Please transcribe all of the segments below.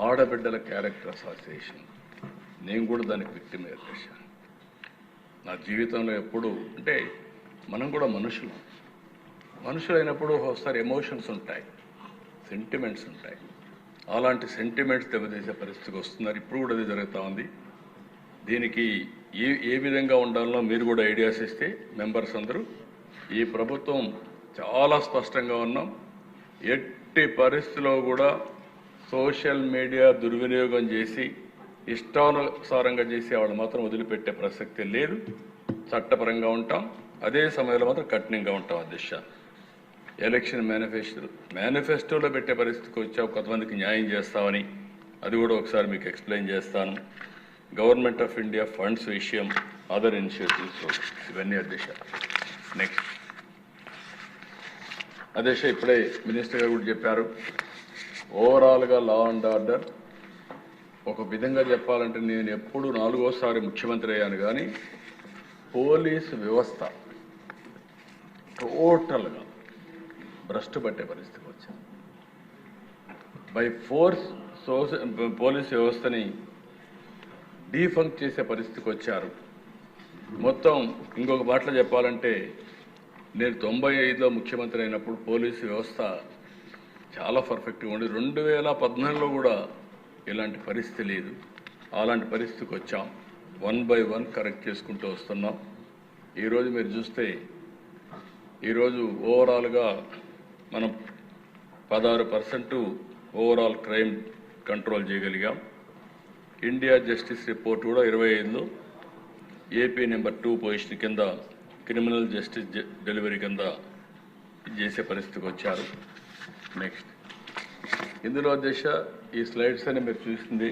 ఆడబిడ్డల character association, నేను కూడా దానికి విక్టిమ్ అధ్యక్ష. నా జీవితంలో ఎప్పుడు అంటే మనం కూడా మనుషులైనప్పుడు ఒకసారి ఎమోషన్స్ ఉంటాయి, సెంటిమెంట్స్ ఉంటాయి. అలాంటి సెంటిమెంట్స్ దెబ్బతీసే పరిస్థితికి వస్తున్నారు. ఇప్పుడు కూడా అది జరుగుతూ ఉంది. దీనికి ఏ విధంగా ఉండాలనో మీరు కూడా ఐడియాస్ ఇస్తే మెంబర్స్ అందరూ, ఈ ప్రభుత్వం చాలా స్పష్టంగా ఉన్నాం. ఎట్టి పరిస్థితిలో కూడా సోషల్ మీడియా దుర్వినియోగం చేసి ఇష్టానుసారంగా చేసి వాళ్ళు మాత్రం వదిలిపెట్టే ప్రసక్తి లేదు. చట్టపరంగా ఉంటాం, అదే సమయంలో మాత్రం కఠినంగా ఉంటాం. అధ్యక్ష, ఎలక్షన్ మేనిఫెస్టోలో పెట్టే పరిస్థితికి వచ్చావు, కొంతమందికి న్యాయం చేస్తామని, అది కూడా ఒకసారి మీకు ఎక్స్ప్లెయిన్ చేస్తాను. గవర్నమెంట్ ఆఫ్ ఇండియా ఫండ్స్ విషయం, అదర్ ఇనిషియేటివ్స్, ఇవన్నీ అధ్యక్ష. నెక్స్ట్ అధ్యక్ష, ఇప్పుడే మినిస్టర్ గారు కూడా చెప్పారు, ఓవరాల్గా లా అండ్ ఆర్డర్ ఒక విధంగా చెప్పాలంటే నేను ఎప్పుడు 4వ సారి ముఖ్యమంత్రి అయ్యాను, కానీ పోలీసు వ్యవస్థ టోటల్గా భ్రష్టు పట్టే పరిస్థితికి వచ్చాను. బై ఫోర్స్ పోలీసు వ్యవస్థని డీఫంక్ చేసే పరిస్థితికి వచ్చారు. మొత్తం ఇంకొక మాటలో చెప్పాలంటే నేను 95లో ముఖ్యమంత్రి అయినప్పుడు పోలీసు వ్యవస్థ చాలా పర్ఫెక్ట్గా ఉండి 2014లో కూడా ఇలాంటి పరిస్థితి లేదు. అలాంటి పరిస్థితికి వచ్చాం. 1 by 1 కరెక్ట్ చేసుకుంటూ వస్తున్నాం. ఈరోజు మీరు చూస్తే ఈరోజు ఓవరాల్గా మనం 16% ఓవరాల్ క్రైమ్ కంట్రోల్ చేయగలిగాం. ఇండియా జస్టిస్ రిపోర్ట్ కూడా 25లో ఏపీ నెంబర్ 2 పొజిషన్ కింద క్రిమినల్ జస్టిస్ డెలివరీ కింద చేసే పరిస్థితికి వచ్చారు. నెక్స్ట్ ఇందులో అధ్యక్ష ఈ స్లైడ్స్ అని మీరు చూసింది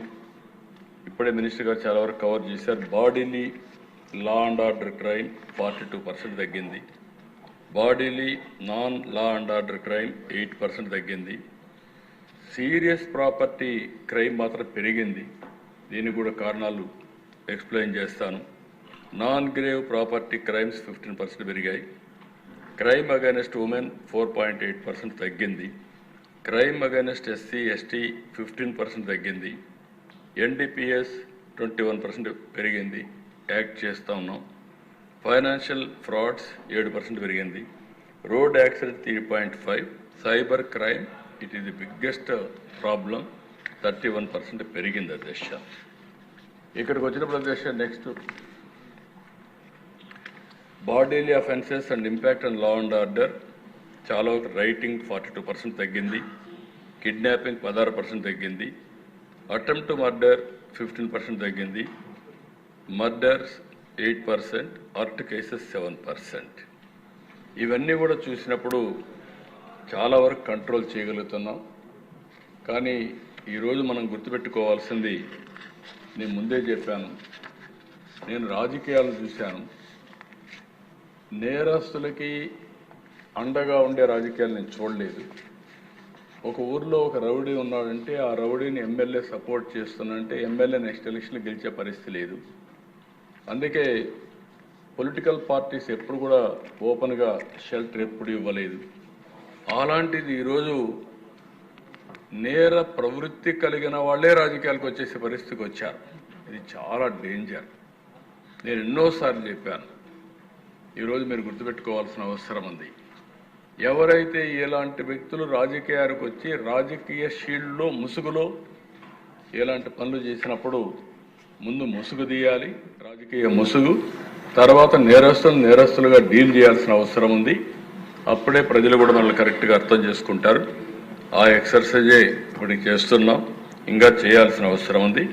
ఇప్పుడే మినిస్టర్ గారు చాలా వరకు కవర్ చేశారు. Bodily law and order crime 42% తగ్గింది. Bodily non law and order crime 8% తగ్గింది. సీరియస్ ప్రాపర్టీ క్రైమ్ మాత్రం పెరిగింది. దీనికి కూడా కారణాలు ఎక్స్ప్లెయిన్ చేస్తాను. నాన్ గ్రేవ్ ప్రాపర్టీ క్రైమ్స్ 15% పెరిగాయి. క్రైమ్ అగైనెస్ట్ ఉమెన్ 4.8% తగ్గింది. క్రైమ్ అగైనెస్ట్ ఎస్సీ ఎస్టీ 15% తగ్గింది. ఎన్డీపీఎస్ 21% పెరిగింది, యాక్ట్ చేస్తూ ఉన్నాం. ఫైనాన్షియల్ ఫ్రాడ్స్ 7% పెరిగింది. Road accident 3.5. Cyber crime it is the biggest problem, 31% పెరిగింది అధ్యక్ష. ఇక్కడికి వచ్చినప్పుడు అధ్యక్ష next bodily offences and impact on law and order చాలా రైటింగ్ 42% తగ్గింది. కిడ్నాపింగ్ 16% తగ్గింది. అటెంప్ట్ టు మర్డర్ 15% తగ్గింది. Murders 8%, hurt cases 7%. ఇవన్నీ కూడా చూసినప్పుడు చాలా వరకు కంట్రోల్ చేయగలుగుతున్నాం. కానీ ఈరోజు మనం గుర్తుపెట్టుకోవాల్సింది, నేను ముందే చెప్పాను, నేను రాజకీయాలు చూశాను. నేరస్తులకి అండగా ఉండే రాజకీయాలు నేను చూడలేదు. ఒక ఊర్లో ఒక రౌడీ ఉన్నాడంటే ఆ రౌడీని ఎమ్మెల్యే సపోర్ట్ చేస్తున్నాడంటే ఎమ్మెల్యే నెక్స్ట్ ఎలక్షన్లో గెలిచే పరిస్థితి లేదు. అందుకే పొలిటికల్ పార్టీస్ ఎప్పుడు కూడా ఓపెన్గా షెల్టర్ ఎప్పుడు ఇవ్వలేదు. అలాంటిది ఈరోజు నేర ప్రవృత్తి కలిగిన వాళ్ళే రాజకీయాలకు వచ్చేసే పరిస్థితికి వచ్చారు. ఇది చాలా డేంజర్. నేను ఎన్నోసార్లు చెప్పాను. ఈరోజు మీరు గుర్తుపెట్టుకోవాల్సిన అవసరం ఉంది. ఎవరైతే ఇలాంటి వ్యక్తులు రాజకీయాలకు వచ్చి రాజకీయ షీల్డ్లో ముసుగులో ఇలాంటి పనులు చేసినప్పుడు ముందు ముసుగు తీయాలి, రాజకీయ ముసుగు, తర్వాత నేరస్తులుగా డీల్ చేయాల్సిన అవసరం ఉంది. అప్పుడే ప్రజలు కూడా మనల్ని కరెక్ట్గా అర్థం చేసుకుంటారు. ఆ ఎక్సర్సైజే ఇప్పటికి చేస్తున్నాం, ఇంకా చేయాల్సిన అవసరం ఉంది.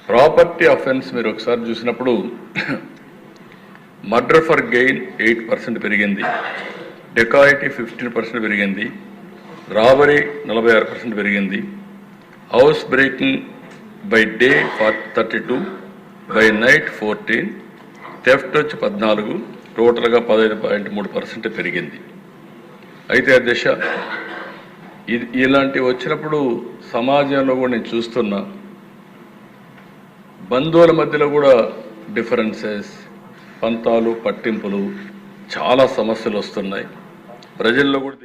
ప్రాపర్టీ అఫెన్స్ మీరు ఒకసారి చూసినప్పుడు మర్డర్ ఫర్ గెయిన్ 8% పెరిగింది. డెకాయిటీ 15% పెరిగింది. రాబరీ 46% పెరిగింది. House breaking by day 32, by night 14, theft వచ్చి 14, టోటల్గా 15.3% పెరిగింది. అయితే అధ్యక్ష ఇలాంటివి వచ్చినప్పుడు సమాజంలో కూడా నేను చూస్తున్నా, బంధువుల మధ్యలో కూడా డిఫరెన్సెస్, పంతాలు, పట్టింపులు, చాలా సమస్యలు వస్తున్నాయి ప్రజల్లో కూడా.